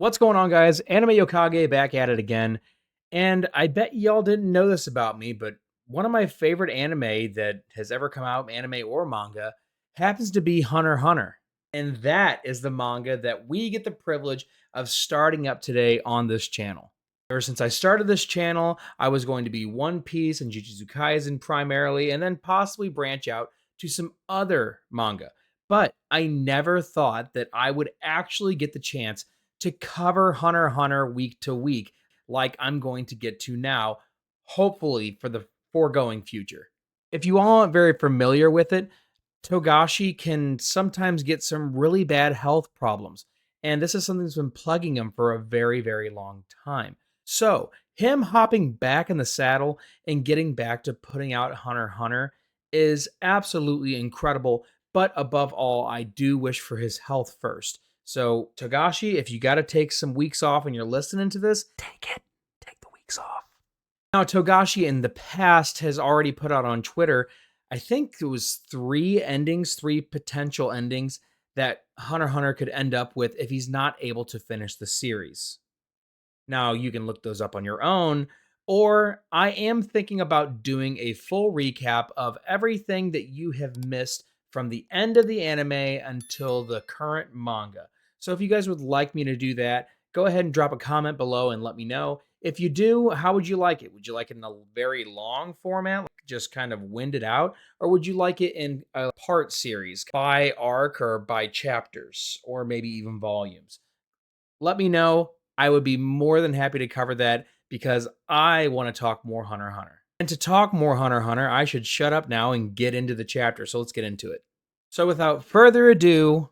What's going on, guys? Anime Yokage back at it again. And I bet y'all didn't know this about me, but one of my favorite anime that has ever come out, anime or manga, happens to be Hunter x Hunter. And that is the manga that we get the privilege of starting up today on this channel. Ever since I started this channel, I was going to be One Piece and Jujutsu Kaisen primarily, and then possibly branch out to some other manga. But I never thought that I would actually get the chance to cover Hunter x Hunter week to week, like I'm going to get to now, hopefully for the foregoing future. If you all aren't very familiar with it, Togashi can sometimes get some really bad health problems, and this is something that's been plaguing him for a very, very long time. So, him hopping back in the saddle and getting back to putting out Hunter x Hunter is absolutely incredible. But above all, I do wish for his health first. So, Togashi, if you got to take some weeks off and you're listening to this, take it. Take the weeks off. Now, Togashi in the past has already put out on Twitter, I think it was three potential endings that Hunter x Hunter could end up with if he's not able to finish the series. Now, you can look those up on your own, or I am thinking about doing a full recap of everything that you have missed from the end of the anime until the current manga. So if you guys would like me to do that, go ahead and drop a comment below and let me know. If you do, how would you like it? Would you like it in a very long format, like just kind of winded out? Or would you like it in a part series by arc or by chapters, or maybe even volumes? Let me know. I would be more than happy to cover that because I want to talk more Hunter x Hunter. And to talk more Hunter x Hunter, I should shut up now and get into the chapter. So let's get into it. So without further ado,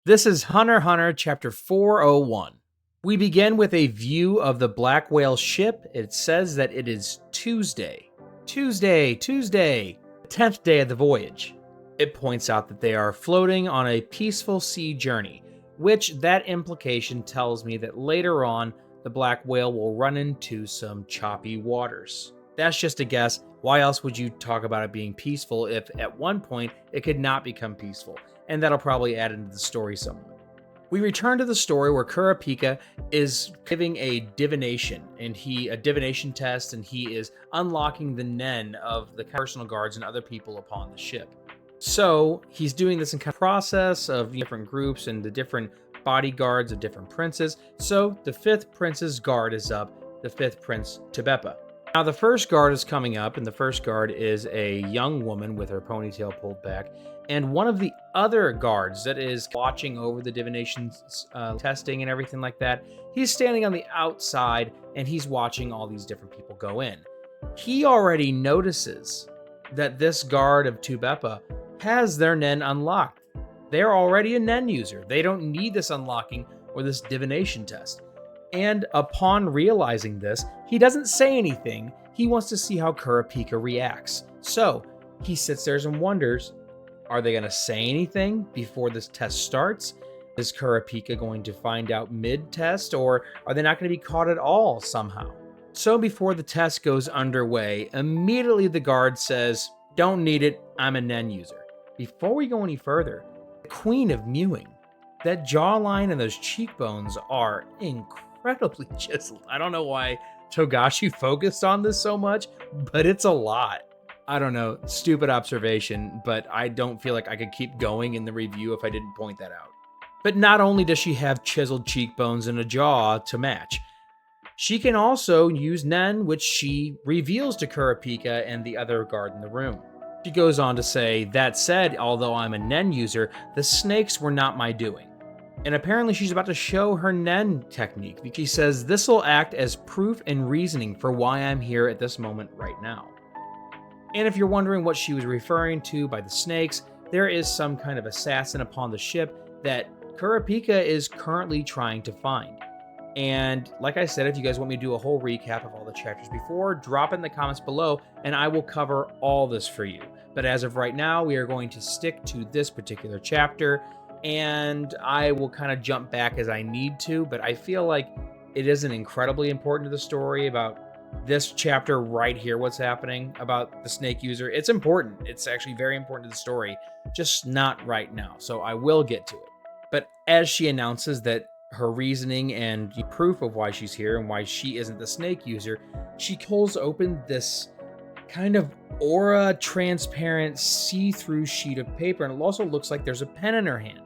this is Hunter x Hunter chapter 401. We begin with a view of the Black Whale ship. It says that it is Tuesday. Tuesday, the 10th day of the voyage. It points out that they are floating on a peaceful sea journey, which that implication tells me that later on, the Black Whale will run into some choppy waters. That's just a guess. Why else would you talk about it being peaceful if at one point it could not become peaceful? And that'll probably add into the story somewhat. We return to the story where Kurapika is giving a divination test, and he is unlocking the nen of the personal guards and other people upon the ship. So he's doing this in kind of process of different groups and the different bodyguards of different princes. So the 5th prince's guard is up, the 5th prince, Tebeppa. Now the first guard is coming up, and the first guard is a young woman with her ponytail pulled back. And one of the other guards that is watching over the divination testing and everything like that, he's standing on the outside and he's watching all these different people go in. He already notices that this guard of Tebeppa has their nen unlocked. They're already a nen user. They don't need this unlocking or this divination test. And upon realizing this, he doesn't say anything. He wants to see how Kurapika reacts. So he sits there and wonders, are they going to say anything before this test starts? Is Kurapika going to find out mid-test, or are they not going to be caught at all somehow? So before the test goes underway, immediately the guard says, "Don't need it, I'm a nen user." Before we go any further, the Queen of Mewing, that jawline and those cheekbones are incredibly chiseled. I don't know why Togashi focused on this so much, but it's a lot. I don't know, stupid observation, but I don't feel like I could keep going in the review if I didn't point that out. But not only does she have chiseled cheekbones and a jaw to match, she can also use nen, which she reveals to Kurapika and the other guard in the room. She goes on to say, "That said, although I'm a nen user, the snakes were not my doing." And apparently she's about to show her nen technique. She says, "This will act as proof and reasoning for why I'm here at this moment right now." And if you're wondering what she was referring to by the snakes, there is some kind of assassin upon the ship that Kurapika is currently trying to find. And like I said, if you guys want me to do a whole recap of all the chapters before, drop it in the comments below and I will cover all this for you. But as of right now, we are going to stick to this particular chapter, and I will kind of jump back as I need to, but I feel like it isn't incredibly important to the story about this chapter right here, what's happening about the snake user. It's important. It's actually very important to the story, just not right now. So I will get to it. But as she announces that her reasoning and proof of why she's here and why she isn't the snake user, she pulls open this kind of aura transparent see-through sheet of paper, and it also looks like there's a pen in her hand.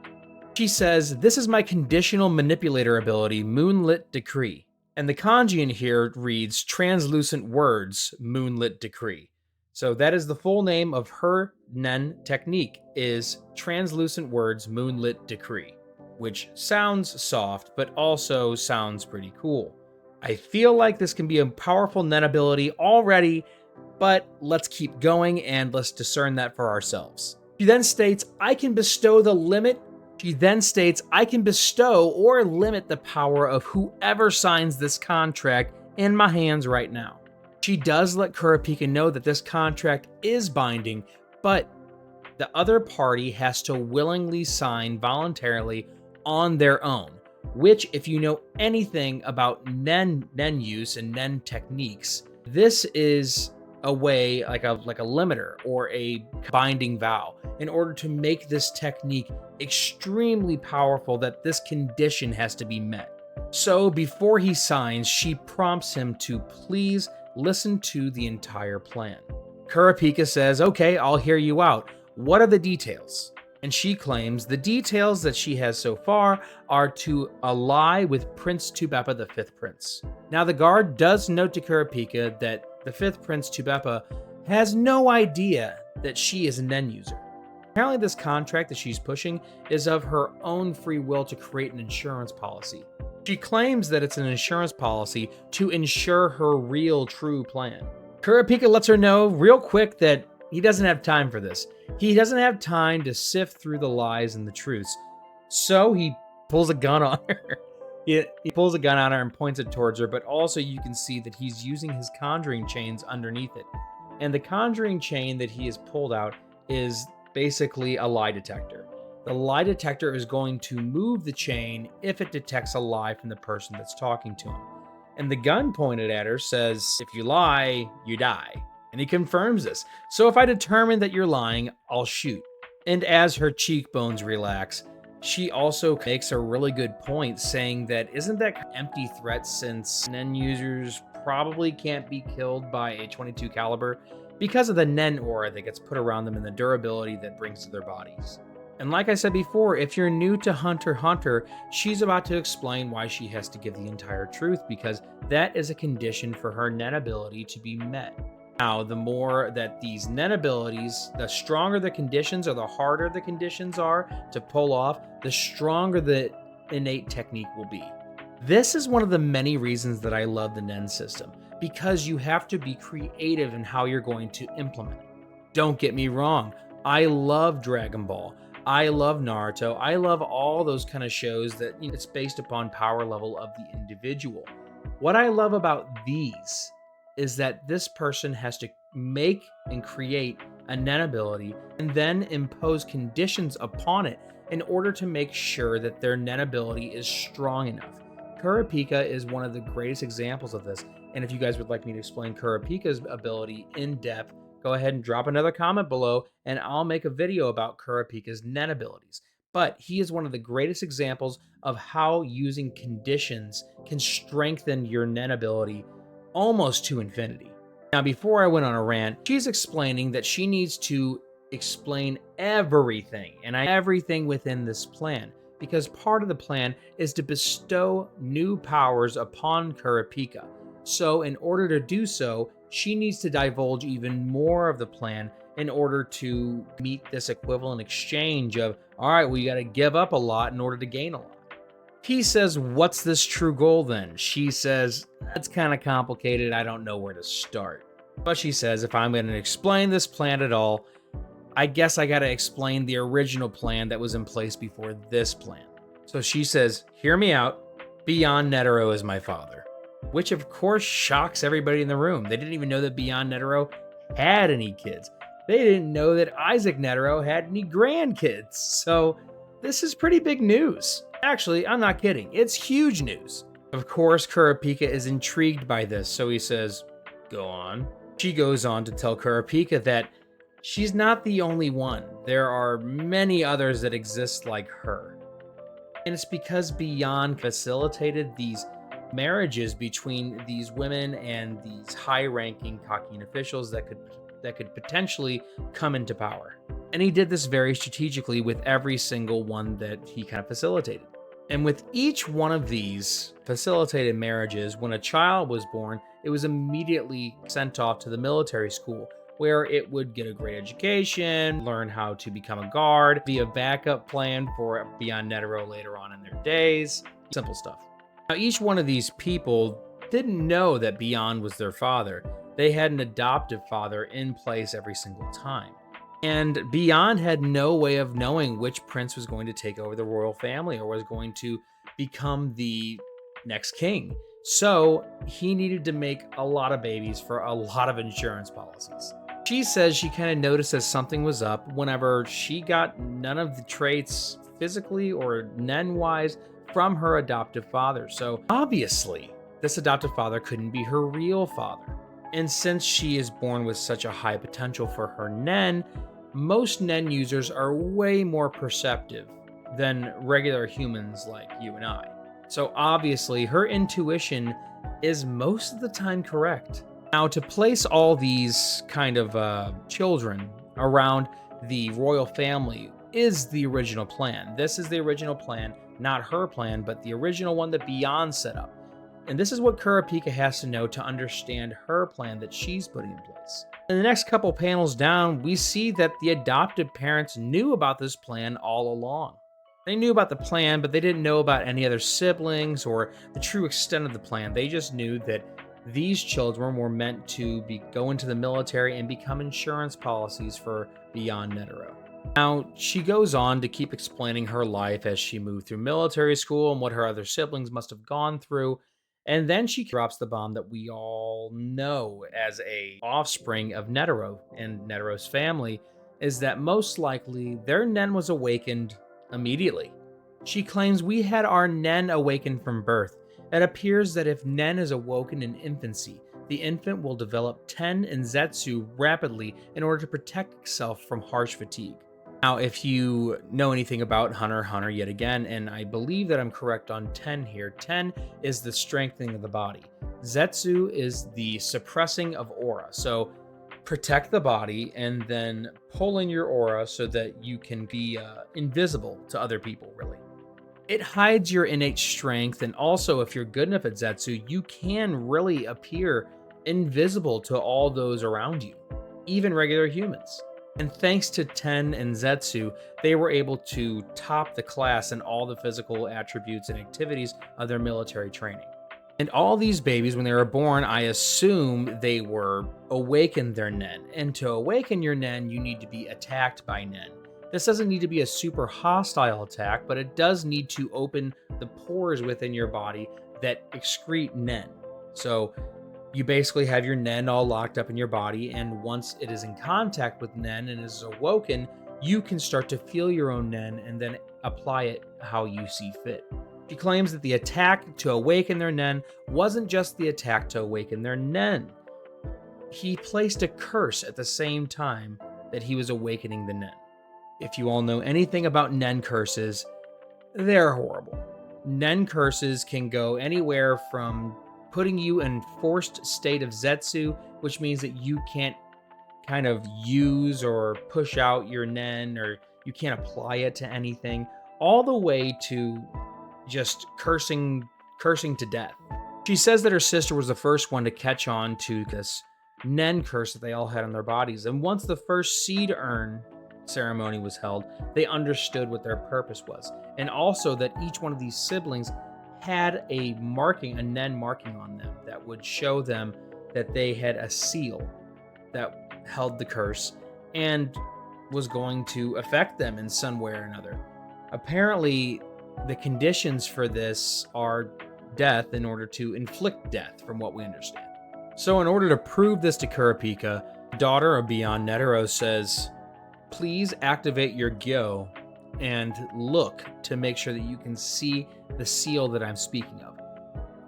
She says, "This is my conditional manipulator ability, Moonlit Decree." And the kanji in here reads translucent words, Moonlit Decree. So that is the full name of her nen technique, is translucent words, Moonlit Decree, which sounds soft, but also sounds pretty cool. I feel like this can be a powerful nen ability already, but let's keep going and let's discern that for ourselves. She then states, I can bestow or limit the power of whoever signs this contract in my hands right now. She does let Kurapika know that this contract is binding, but the other party has to willingly sign voluntarily on their own, which, if you know anything about nen use and nen techniques, this is a way like a limiter or a binding vow in order to make this technique extremely powerful, that this condition has to be met. So before he signs, she prompts him to please listen to the entire plan. Kurapika says, "Okay, I'll hear you out. What are the details?" And she claims the details that she has so far are to ally with Prince Tubepa, the fifth prince. Now, the guard does note to Kurapika that the fifth prince, Tubepa, has no idea that she is a nen user. Apparently, this contract that she's pushing is of her own free will to create an insurance policy. She claims that it's an insurance policy to ensure her real, true plan. Kurapika lets her know real quick that he doesn't have time for this. He doesn't have time to sift through the lies and the truths. So he pulls a gun on her. He pulls a gun on her and points it towards her, but also you can see that he's using his conjuring chains underneath it. And the conjuring chain that he has pulled out is basically a lie detector. The lie detector is going to move the chain if it detects a lie from the person that's talking to him. And the gun pointed at her says, "If you lie, you die." And he confirms this. "So if I determine that you're lying, I'll shoot." And as her cheekbones relax, she also makes a really good point, saying that isn't that an empty threat, since nen users probably can't be killed by a .22 caliber because of the nen aura that gets put around them and the durability that brings to their bodies. And like I said before, if you're new to Hunter x Hunter, she's about to explain why she has to give the entire truth, because that is a condition for her nen ability to be met. Now, the more that these nen abilities, the stronger the conditions or the harder the conditions are to pull off, the stronger the innate technique will be. This is one of the many reasons that I love the nen system, because you have to be creative in how you're going to implement it. Don't get me wrong, I love Dragon Ball. I love Naruto. I love all those kind of shows that it's based upon power level of the individual. What I love about these is that this person has to make and create a nen ability and then impose conditions upon it in order to make sure that their nen ability is strong enough. Kurapika is one of the greatest examples of this. And if you guys would like me to explain Kurapika's ability in depth, go ahead and drop another comment below and I'll make a video about Kurapika's nen abilities. But he is one of the greatest examples of how using conditions can strengthen your nen ability almost to infinity. Now, before I went on a rant, she's explaining that she needs to explain everything within this plan, because part of the plan is to bestow new powers upon Kurapika. So in order to do so, she needs to divulge even more of the plan in order to meet this equivalent exchange of, all right, well, you got to give up a lot in order to gain a lot. He says, "What's this true goal then?" She says, "That's kind of complicated. I don't know where to start." But she says, if I'm going to explain this plan at all, I guess I got to explain the original plan that was in place before this plan. So she says, "Hear me out. Beyond Netero is my father." Which of course shocks everybody in the room. They didn't even know that Beyond Netero had any kids. They didn't know that Isaac Netero had any grandkids. So this is pretty big news. Actually, I'm not kidding. It's huge news. Of course, Kurapika is intrigued by this, so he says, "Go on." She goes on to tell Kurapika that she's not the only one. There are many others that exist like her. And it's because Beyond facilitated these marriages between these women and these high-ranking Kakian officials that could potentially come into power. And he did this very strategically with every single one that he kind of facilitated. And with each one of these facilitated marriages, when a child was born, it was immediately sent off to the military school where it would get a great education, learn how to become a guard, be a backup plan for Beyond Netero later on in their days. Simple stuff. Now, each one of these people didn't know that Beyond was their father. They had an adoptive father in place every single time. And Beyond had no way of knowing which prince was going to take over the royal family or was going to become the next king. So he needed to make a lot of babies for a lot of insurance policies. She says she kind of noticed that something was up whenever she got none of the traits physically or nen-wise from her adoptive father. So obviously, this adoptive father couldn't be her real father. And since she is born with such a high potential for her nen, most nen users are way more perceptive than regular humans like you and I. So obviously, her intuition is most of the time correct. Now, to place all these kind of children around the royal family is the original plan. This is the original plan, not her plan, but the original one that Beyond set up. And this is what Kurapika has to know to understand her plan that she's putting in place. In the next couple panels down, we see that the adoptive parents knew about this plan all along. They knew about the plan, but they didn't know about any other siblings or the true extent of the plan. They just knew that these children were meant to go into the military and become insurance policies for Beyond Netero. Now, she goes on to keep explaining her life as she moved through military school and what her other siblings must have gone through. And then she drops the bomb that we all know as a offspring of Netero and Netero's family is that most likely their nen was awakened immediately. She claims we had our nen awakened from birth. It appears that if nen is awoken in infancy, the infant will develop ten and zetsu rapidly in order to protect itself from harsh fatigue. Now, if you know anything about Hunter x Hunter yet again, and I believe that I'm correct on 10 here, 10 is the strengthening of the body. Zetsu is the suppressing of aura. So protect the body and then pull in your aura so that you can be invisible to other people, really. It hides your innate strength, and also if you're good enough at Zetsu, you can really appear invisible to all those around you, even regular humans. And thanks to Ten and Zetsu, they were able to top the class in all the physical attributes and activities of their military training. And all these babies, when they were born, I assume they were awakened their nen. And to awaken your nen, you need to be attacked by nen. This doesn't need to be a super hostile attack, but it does need to open the pores within your body that excrete nen. So you basically have your nen all locked up in your body, and once it is in contact with nen and is awoken, you can start to feel your own nen and then apply it how you see fit. She claims that the attack to awaken their nen wasn't just the attack to awaken their nen. He placed a curse at the same time that he was awakening the nen. If you all know anything about nen curses, they're horrible. Nen curses can go anywhere from putting you in forced state of Zetsu, which means that you can't kind of use or push out your nen, or you can't apply it to anything, all the way to just cursing to death. She says that her sister was the first one to catch on to this nen curse that they all had on their bodies, and once the first seed urn ceremony was held, they understood what their purpose was, and also that each one of these siblings had a nen marking on them that would show them that they had a seal that held the curse and was going to affect them in some way or another. Apparently, the conditions for this are death in order to inflict death, from what we understand. So in order to prove this to Kurapika, daughter of Beyond Netero says, please activate your Gyo and look to make sure that you can see the seal that I'm speaking of.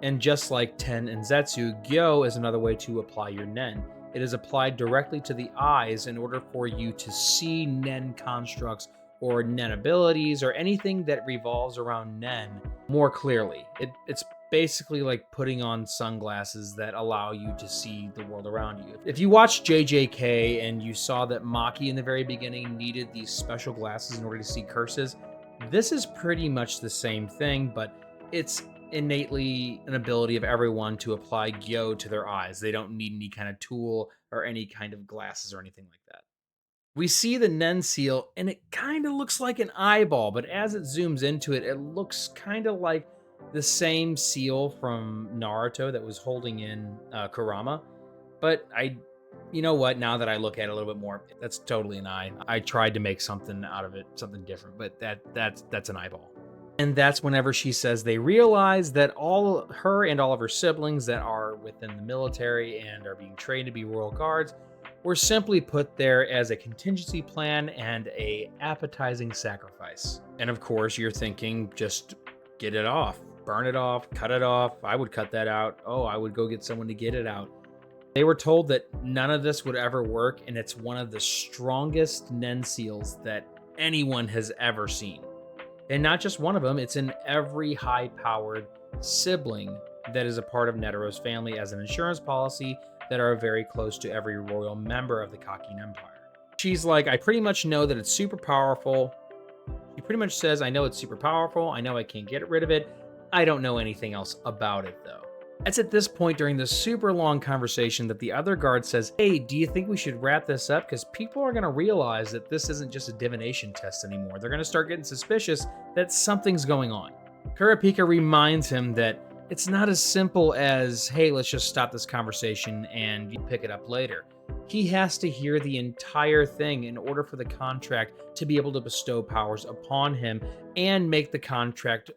And just like Ten and Zetsu, Gyo is another way to apply your nen. It is applied directly to the eyes in order for you to see nen constructs or nen abilities or anything that revolves around nen more clearly. It's basically like putting on sunglasses that allow you to see the world around you. If you watched JJK and you saw that Maki in the very beginning needed these special glasses in order to see curses, this is pretty much the same thing, but it's innately an ability of everyone to apply Gyo to their eyes. They don't need any kind of tool or any kind of glasses or anything like that. We see the Nen seal, and it kind of looks like an eyeball, but as it zooms into it, it looks kind of like the same seal from Naruto that was holding in Kurama. But you know what? Now that I look at it a little bit more, that's totally an eye. I tried to make something out of it, something different, but that's an eyeball. And that's whenever she says they realize that her and all of her siblings that are within the military and are being trained to be royal guards were simply put there as a contingency plan and a appetizing sacrifice. And of course, you're thinking, just get it off, burn it off, cut it off. I would cut that out. Oh, I would go get someone to get it out. They were told that none of this would ever work, and it's one of the strongest Nen seals that anyone has ever seen. And not just one of them, it's in every high-powered sibling that is a part of Netero's family as an insurance policy that are very close to every royal member of the Kakin Empire. She's like, I pretty much know that it's super powerful. She pretty much says, I know it's super powerful. I know I can't get rid of it. I don't know anything else about it, though. It's at this point during this super long conversation that the other guard says, hey, do you think we should wrap this up? Because people are going to realize that this isn't just a divination test anymore. They're going to start getting suspicious that something's going on. Kurapika reminds him that it's not as simple as, hey, let's just stop this conversation and you pick it up later. He has to hear the entire thing in order for the contract to be able to bestow powers upon him and make the contract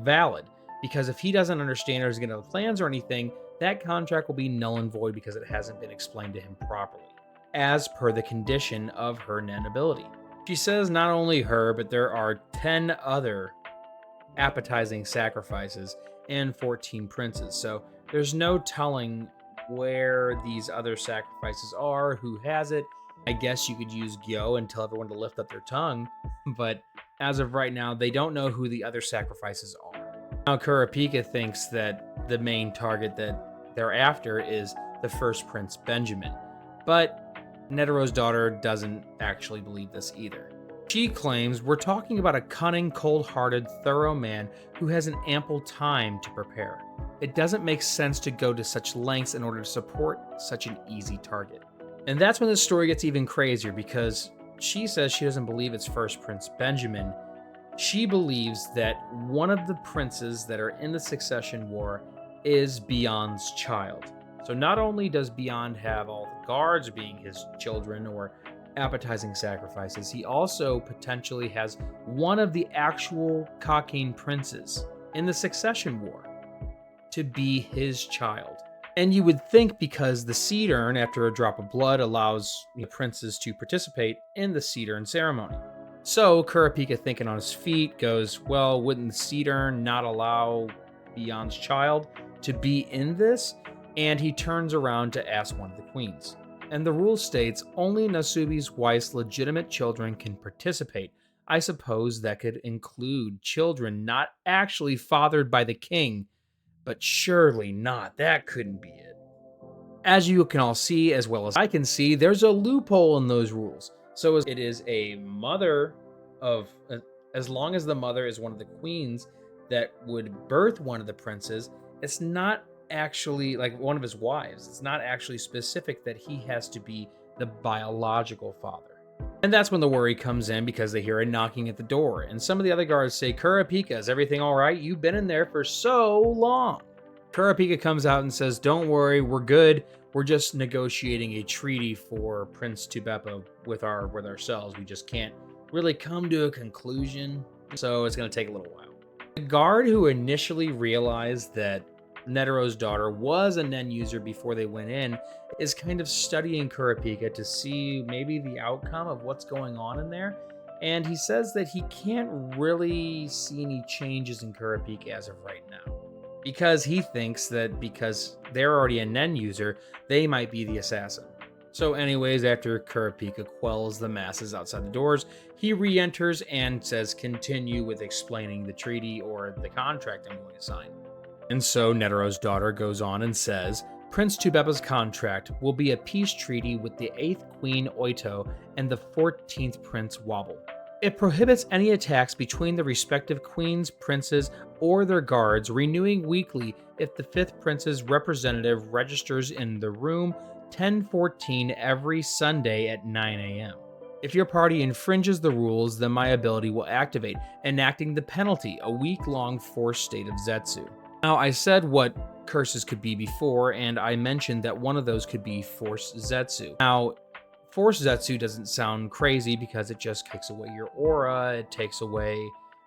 valid. Because if he doesn't understand or is going to have plans or anything, that contract will be null and void because it hasn't been explained to him properly, as per the condition of her Nen ability. She says not only her, but there are 10 other appetizing sacrifices and 14 princes. So there's no telling where these other sacrifices are, who has it. I guess you could use Gyo and tell everyone to lift up their tongue, but as of right now, they don't know who the other sacrifices are. Now, Kurapika thinks that the main target that they're after is the first prince, Benjamin. But Netero's daughter doesn't actually believe this either. She claims we're talking about a cunning, cold-hearted, thorough man who has an ample time to prepare. It doesn't make sense to go to such lengths in order to support such an easy target. And that's when the story gets even crazier, because she says she doesn't believe it's first prince Benjamin. She believes that one of the princes that are in the succession war is Beyond's child. So not only does Beyond have all the guards being his children or appetizing sacrifices, he also potentially has one of the actual Kakin princes in the succession war to be his child. And you would think, because the seed urn, after a drop of blood, allows the princes to participate in the seed urn ceremony. So Kurapika, thinking on his feet, goes, well, wouldn't the seed urn not allow Beyond's child to be in this? And he turns around to ask one of the queens. And the rule states only Nasubi's wife's legitimate children can participate. I suppose that could include children not actually fathered by the king, but surely not. That couldn't be it. As you can all see, as well as I can see, there's a loophole in those rules. So it is a mother of, as long as the mother is one of the queens that would birth one of the princes, it's not actually like one of his wives. It's not actually specific that he has to be the biological father. And that's when the worry comes in, because they hear a knocking at the door. And some of the other guards say, Kurapika, is everything all right? You've been in there for so long. Kurapika comes out and says, don't worry, we're good. We're just negotiating a treaty for Prince Tubepa with ourselves. We just can't really come to a conclusion, so it's going to take a little while. The guard who initially realized that Netero's daughter was a Nen user before they went in is kind of studying Kurapika to see maybe the outcome of what's going on in there. And he says that he can't really see any changes in Kurapika as of right now, because he thinks that because they're already a Nen user, they might be the assassin. So anyways, after Kurapika quells the masses outside the doors, he re-enters and says continue with explaining the treaty or the contract I'm going to sign. And so Netero's daughter goes on and says, Prince Tubepa's contract will be a peace treaty with the 8th Queen Oito and the 14th Prince Wobble. It prohibits any attacks between the respective queens, princes, or their guards, renewing weekly if the 5th prince's representative registers in the room 1014 every Sunday at 9 a.m. If your party infringes the rules, then my ability will activate, enacting the penalty, a week-long forced state of Zetsu. Now, I said what curses could be before, and I mentioned that one of those could be forced Zetsu. Now, forced Zetsu doesn't sound crazy because it just kicks away your aura, it takes away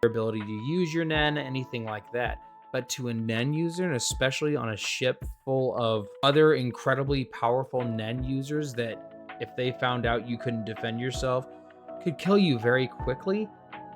your ability to use your Nen, anything like that. But to a Nen user, and especially on a ship full of other incredibly powerful Nen users that if they found out you couldn't defend yourself, could kill you very quickly,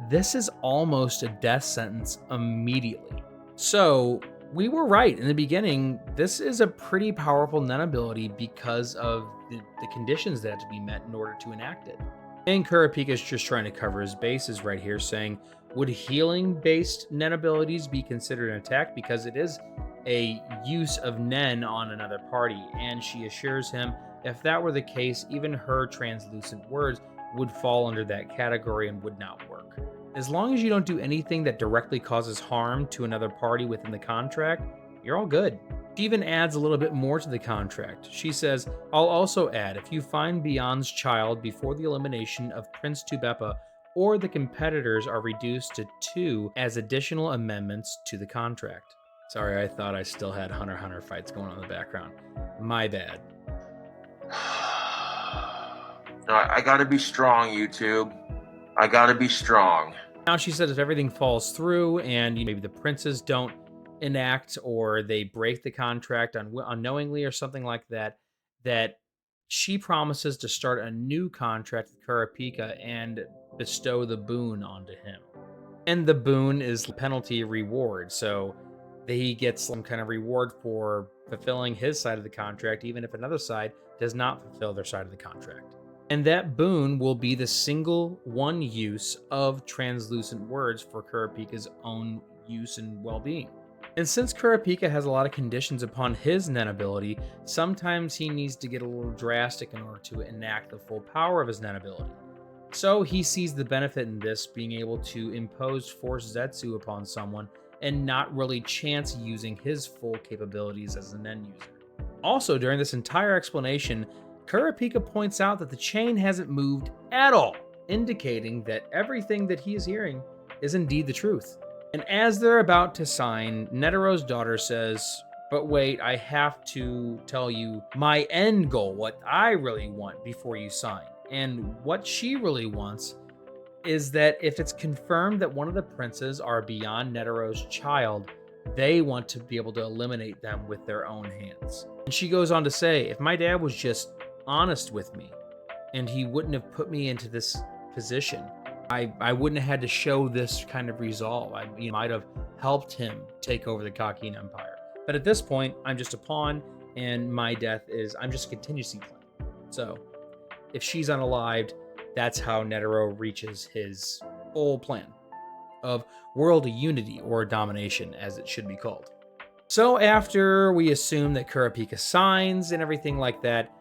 this is almost a death sentence immediately. So we were right in the beginning. This is a pretty powerful Nen ability because of the conditions that have to be met in order to enact it. And Kurapika is just trying to cover his bases right here, saying, would healing-based Nen abilities be considered an attack? Because it is a use of Nen on another party. And she assures him, if that were the case, even her translucent words would fall under that category and would not work. As long as you don't do anything that directly causes harm to another party within the contract, you're all good. She even adds a little bit more to the contract. She says, I'll also add, if you find Beyond's child before the elimination of Prince Tubepa or the competitors are reduced to 2 as additional amendments to the contract. Sorry, I thought I still had Hunter x Hunter fights going on in the background. My bad. I gotta be strong, YouTube. I gotta be strong. Now she said if everything falls through and maybe the princes don't enact or they break the contract unknowingly or something like that, that she promises to start a new contract with Kurapika and bestow the boon onto him. And the boon is penalty reward, so he gets some kind of reward for fulfilling his side of the contract, even if another side does not fulfill their side of the contract. And that boon will be the single one use of translucent words for Kurapika's own use and well-being. And since Kurapika has a lot of conditions upon his Nen ability, sometimes he needs to get a little drastic in order to enact the full power of his Nen ability. So he sees the benefit in this, being able to impose Force Zetsu upon someone and not really chance using his full capabilities as a Nen user. Also, during this entire explanation, Kurapika points out that the chain hasn't moved at all, indicating that everything that he is hearing is indeed the truth. And as they're about to sign, Netero's daughter says, but wait, I have to tell you my end goal, what I really want before you sign. And what she really wants is that if it's confirmed that one of the princes are beyond Netero's child, they want to be able to eliminate them with their own hands. And she goes on to say, if my dad was just honest with me and he wouldn't have put me into this position, I wouldn't have had to show this kind of resolve. I might have helped him take over the Kakin Empire. But at this point, I'm just a pawn, and my death is, I'm just a contingency plan. So if she's unalived, that's how Netero reaches his full plan of world unity, or domination, as it should be called. So after we assume that Kurapika signs and everything like that,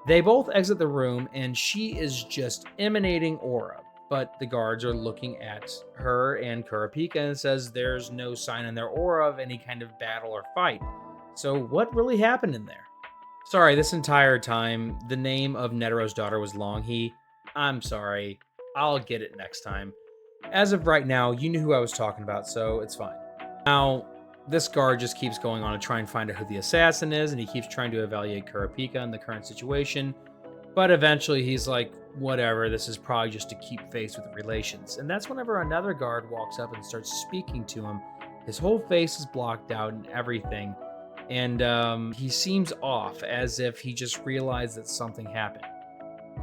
they both exit the room, and she is just emanating aura. But the guards are looking at her and Kurapika and says there's no sign in their aura of any kind of battle or fight. So what really happened in there? Sorry, this entire time, the name of Netero's daughter was Longhee. I'm sorry. I'll get it next time. As of right now, you knew who I was talking about, so it's fine. Now, this guard just keeps going on to try and find out who the assassin is, and he keeps trying to evaluate Kurapika in the current situation. But eventually he's like, whatever, this is probably just to keep face with the relations. And that's whenever another guard walks up and starts speaking to him. His whole face is blocked out and everything. And he seems off, as if he just realized that something happened.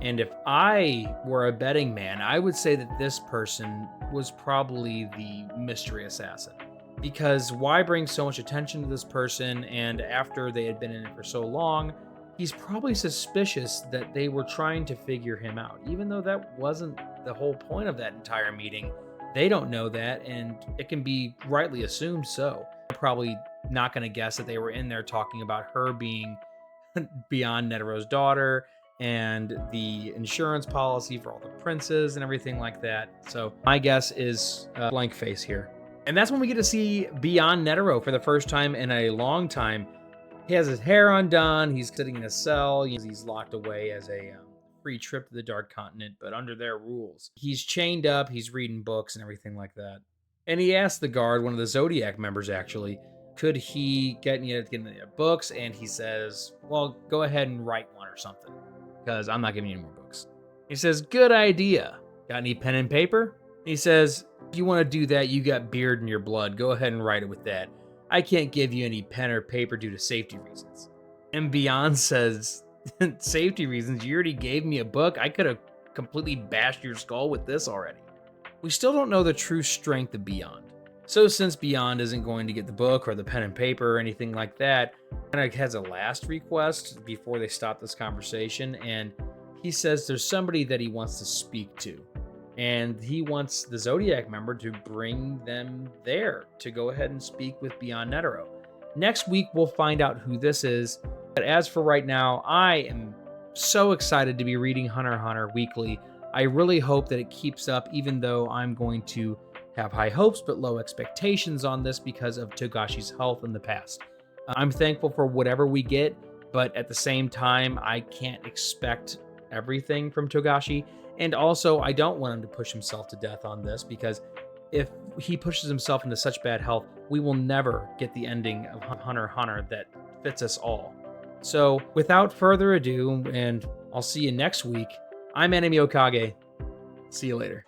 And if I were a betting man, I would say that this person was probably the mystery assassin. Because why bring so much attention to this person, and after they had been in it for so long, he's probably suspicious that they were trying to figure him out, even though that wasn't the whole point of that entire meeting. They don't know that, and it can be rightly assumed so. Probably not going to guess that they were in there talking about her being beyond Netero's daughter and the insurance policy for all the princes and everything like that. So my guess is blank face here. And that's when we get to see Beyond Netero for the first time in a long time. He has his hair undone. He's sitting in a cell. He's locked away as a free trip to the Dark Continent, but under their rules. He's chained up. He's reading books and everything like that. And he asked the guard, one of the Zodiac members actually, could he get any books? And he says, well, go ahead and write one or something, because I'm not giving you any more books. He says, good idea. Got any pen and paper? He says, if you want to do that, you got beard in your blood. Go ahead and write it with that. I can't give you any pen or paper due to safety reasons. And Beyond says, safety reasons? You already gave me a book. I could have completely bashed your skull with this already. We still don't know the true strength of Beyond. So since Beyond isn't going to get the book or the pen and paper or anything like that, kind of has a last request before they stop this conversation, and he says there's somebody that he wants to speak to. And he wants the Zodiac member to bring them there to go ahead and speak with Beyond Netero. Next week, we'll find out who this is. But as for right now, I am so excited to be reading Hunter x Hunter weekly. I really hope that it keeps up, even though I'm going to have high hopes but low expectations on this because of Togashi's health in the past. I'm thankful for whatever we get, but at the same time, I can't expect everything from Togashi. And also, I don't want him to push himself to death on this, because if he pushes himself into such bad health, we will never get the ending of Hunter x Hunter that fits us all. So, without further ado, and I'll see you next week, I'm Anime Okage. See you later.